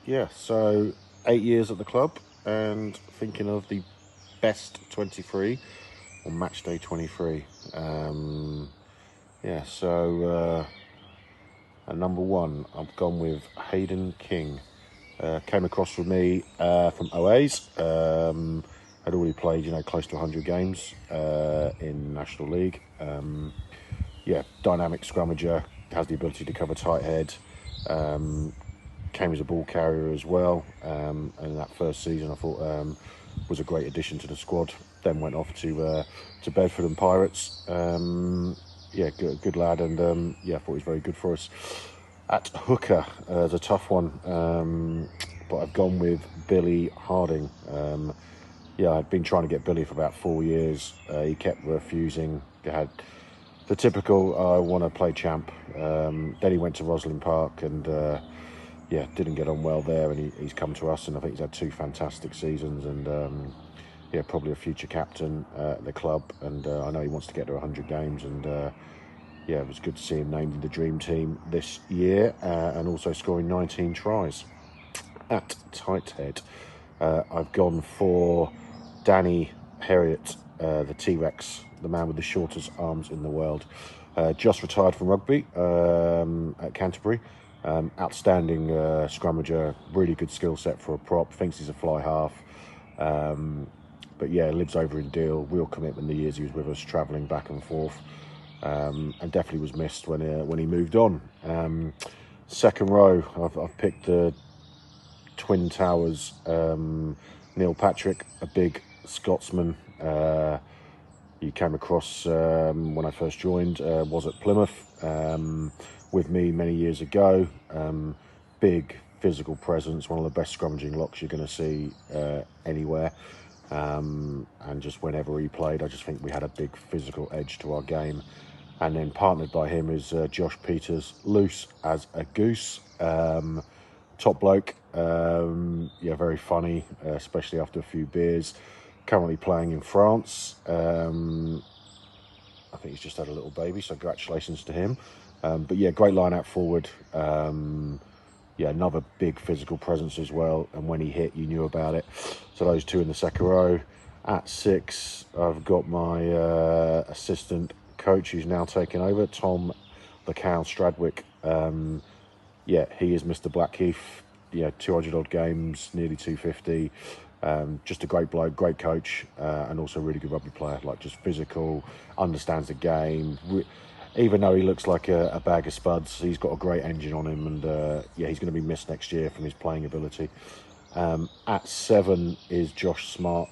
Yeah, so 8 years at the club and thinking of the best 23 on match day 23. Yeah, so at number one, I've gone with Hayden King. Came across with me from OAs. Had already played, close to 100 games in National League. Yeah, dynamic scrummager, has the ability to cover tight head. Came as a ball carrier as well, and that first season I thought was a great addition to the squad. Then went off to Bedford and Pirates. Yeah, good lad, and yeah, I thought he was very good for us. At hooker, it's a tough one, but I've gone with Billy Harding. Yeah, I'd been trying to get Billy for about 4 years. He kept refusing. He had the typical, I want to play champ. Then he went to Roslyn Park and yeah, didn't get on well there, and he's come to us, and I think he's had 2 fantastic seasons, and yeah, probably a future captain at the club, and I know he wants to get to 100 games, and yeah, it was good to see him named in the dream team this year, and also scoring 19 tries. At tight head, I've gone for Danny Herriott, the T-Rex, the man with the shortest arms in the world. Just retired from rugby at Canterbury. Outstanding scrummager, really good skill set for a prop, thinks he's a fly half. But yeah, lives over in Deal, real commitment the years he was with us, travelling back and forth. And definitely was missed when he moved on. Second row, I've picked the Twin Towers, Neale Patrick, a big Scotsman. He came across when I first joined, was at Plymouth with me many years ago. Big physical presence, one of the best scrummaging locks you're going to see anywhere. And just whenever he played, I just think we had a big physical edge to our game. And then partnered by him is Josh Peters, loose as a goose. Top bloke, yeah, very funny, especially after a few beers. Currently playing in France. I think he's just had a little baby, so congratulations to him. But yeah, great line out forward. Yeah, another big physical presence as well, and when he hit, you knew about it. So those 2 in the second row. At 6, I've got my assistant coach who's now taken over, Tom the Cow Stradwick. Yeah, he is Mr. Blackheath. Yeah, 200 odd games, nearly 250. Just a great bloke, great coach, and also a really good rugby player. Like, just physical, understands the game. Even though he looks like a bag of spuds, he's got a great engine on him, and yeah, he's going to be missed next year from his playing ability. At 7 is Josh Smart.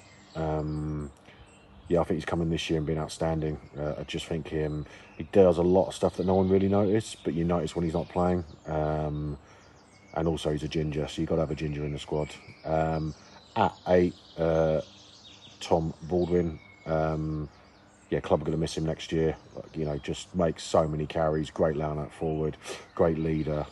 Yeah, I think he's coming this year and been outstanding. I just think he does a lot of stuff that no one really noticed, but you notice when he's not playing. And also he's a ginger, so you've got to have a ginger in the squad. At 8, Tom Baldwin. Yeah, club are going to miss him next year. Just makes so many carries, great line out forward, great leader.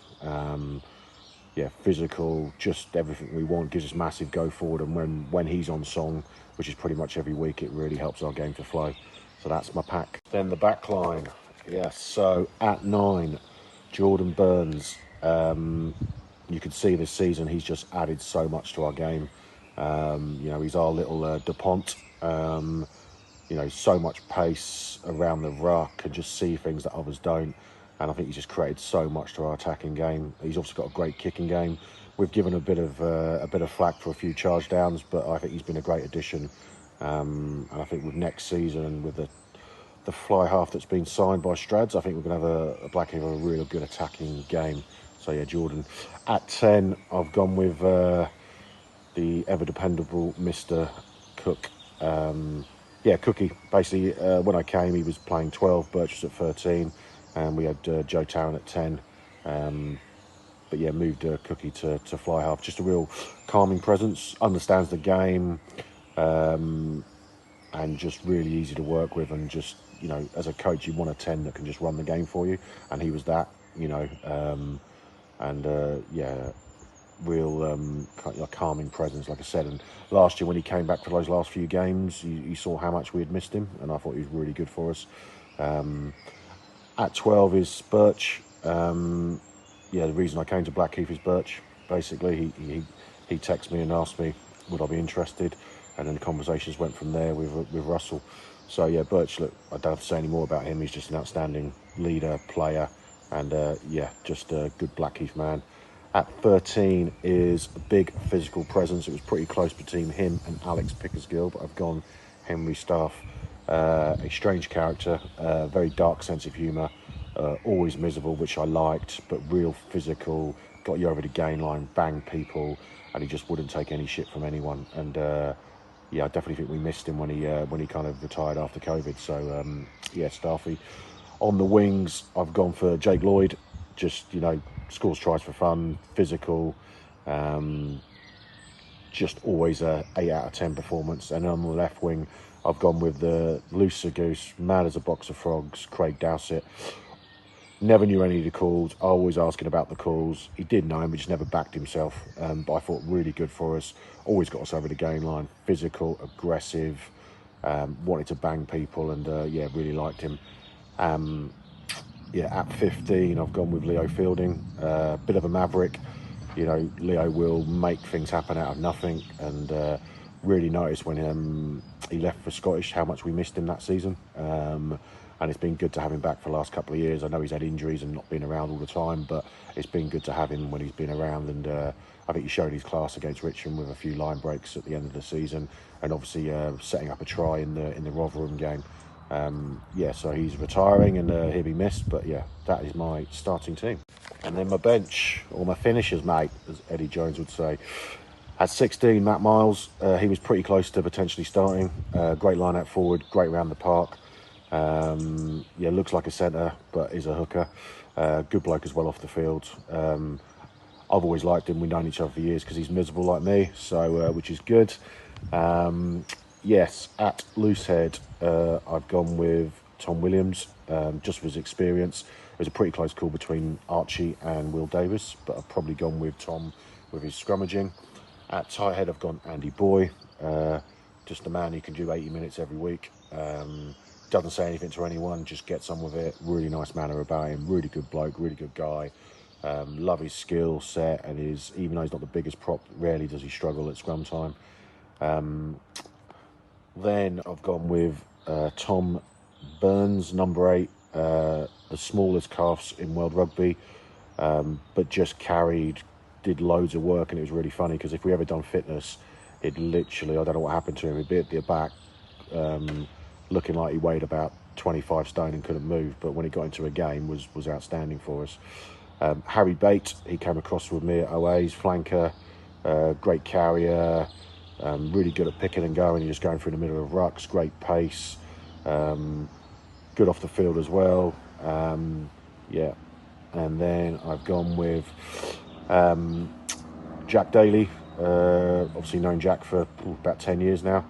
Yeah, physical, just everything we want, gives us massive go forward, and when he's on song, which is pretty much every week, it really helps our game to flow. So that's my pack. Then the back line. Yes, so at 9, Jordan Burns. You can see this season he's just added so much to our game. He's our little DuPont. So much pace around the ruck, and just see things that others don't. And I think he's just created so much to our attacking game. He's also got a great kicking game. We've given a bit of flack for a few charge downs, but I think he's been a great addition. And I think with next season and with the fly half that's been signed by Strads, I think we're going to have a Blackheath with a really good attacking game. So yeah, Jordan. At 10, I've gone with the ever dependable Mr. Cooke. Yeah, Cookie. Basically, when I came, he was playing 12, Birch was at 13, and we had Joe Tarrant at 10. But yeah, moved Cookie to fly half. Just a real calming presence, understands the game, and just really easy to work with. And just, as a coach, you want a 10 that can just run the game for you. And he was that, yeah, real calming presence, like I said. And last year when he came back for those last few games, you saw how much we had missed him, and I thought he was really good for us. At 12 is Birch. yeah, the reason I came to Blackheath is Birch. Basically, he texted me and asked me would I be interested, and then the conversations went from there with Russell. So yeah, Birch, look, I don't have to say any more about him. He's just an outstanding leader, player, and yeah, just a good Blackheath man. At 13 is a big physical presence. It was pretty close between him and Alex Pickersgill, but I've gone Henry Staff. A strange character, very dark sense of humour, always miserable, which I liked, but real physical, got you over the gain line, banged people, and he just wouldn't take any shit from anyone. And yeah, I definitely think we missed him when he kind of retired after COVID. So yeah, Staffy. On the wings, I've gone for Jake Lloyd. Just, you know, scores tries for fun, physical, just always a 8 out of 10 performance. And on the left wing, I've gone with the looser goose, mad as a box of frogs, Craig Dowsett. Never knew any of the calls, always asking about the calls. He did know him, but just never backed himself. But I thought really good for us. Always got us over the gain line. Physical, aggressive, wanted to bang people, and yeah, really liked him. Yeah, at 15, I've gone with Leo Fielding. Bit of a maverick. You know, Leo will make things happen out of nothing, and really noticed when he left for Scottish how much we missed him that season. And it's been good to have him back for the last couple of years. I know he's had injuries and not been around all the time, but it's been good to have him when he's been around. And I think he showed his class against Richmond with a few line breaks at the end of the season, and obviously setting up a try in the Rotherham game. Yeah, so he's retiring and he'll be missed. But yeah, that is my starting team. And then my bench, or my finishers, mate, as Eddie Jones would say. At 16, Matt Miles, he was pretty close to potentially starting. Great line out forward, great round the park. Yeah, looks like a centre, but is a hooker. Good bloke as well off the field. I've always liked him. We've known each other for years because he's miserable like me, so which is good. Yes, at Loosehead, I've gone with Tom Williams, just for his experience. It was a pretty close call between Archie and Will Davis, but I've probably gone with Tom with his scrummaging. At tight head, I've gone Andy Boye, just a man who can do 80 minutes every week. Doesn't say anything to anyone, just gets on with it. Really nice manner about him, really good bloke, really good guy. Love his skill set, and even though he's not the biggest prop, rarely does he struggle at scrum time. Then I've gone with Tom Burns, number 8, the smallest calves in world rugby, but just did loads of work, and it was really funny because if we ever done fitness, it literally, I don't know what happened to him, he'd be at the back, looking like he weighed about 25 stone and couldn't move, but when he got into a game was outstanding for us. Harry Bate, he came across with me at OA's, flanker, great carrier, really good at picking and going, just going through the middle of rucks, great pace, good off the field as well. Yeah, and then I've gone with Jack Daly, obviously known Jack for about 10 years now.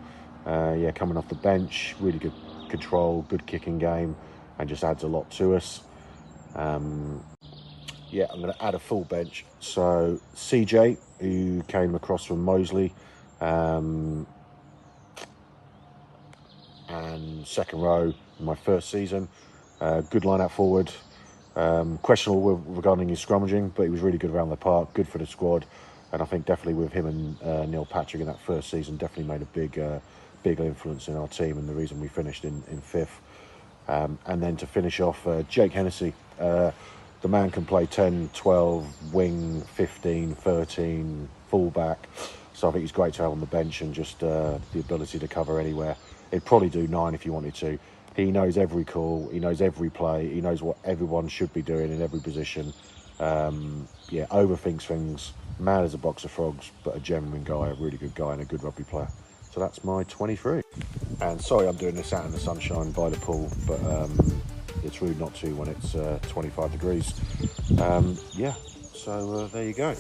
Yeah, coming off the bench, really good control, good kicking game, and just adds a lot to us. Yeah, I'm going to add a full bench. So CJ, who came across from Moseley, and second row in my first season. Good line out forward. Questionable regarding his scrummaging, but he was really good around the park, good for the squad. And I think definitely with him and Neale Patrick in that first season definitely made a big influence in our team, and the reason we finished in 5th. And then to finish off, Jake Hennessey. The man can play 10, 12, wing, 15, 13, fullback. So I think he's great to have on the bench, and just the ability to cover anywhere. He'd probably do 9 if he wanted to. He knows every call, he knows every play, he knows what everyone should be doing in every position. Yeah, overthinks things, mad as a box of frogs, but a genuine guy, a really good guy, and a good rugby player. So that's my 23. And sorry I'm doing this out in the sunshine by the pool, but it's rude not to when it's 25 degrees. Yeah, so there you go.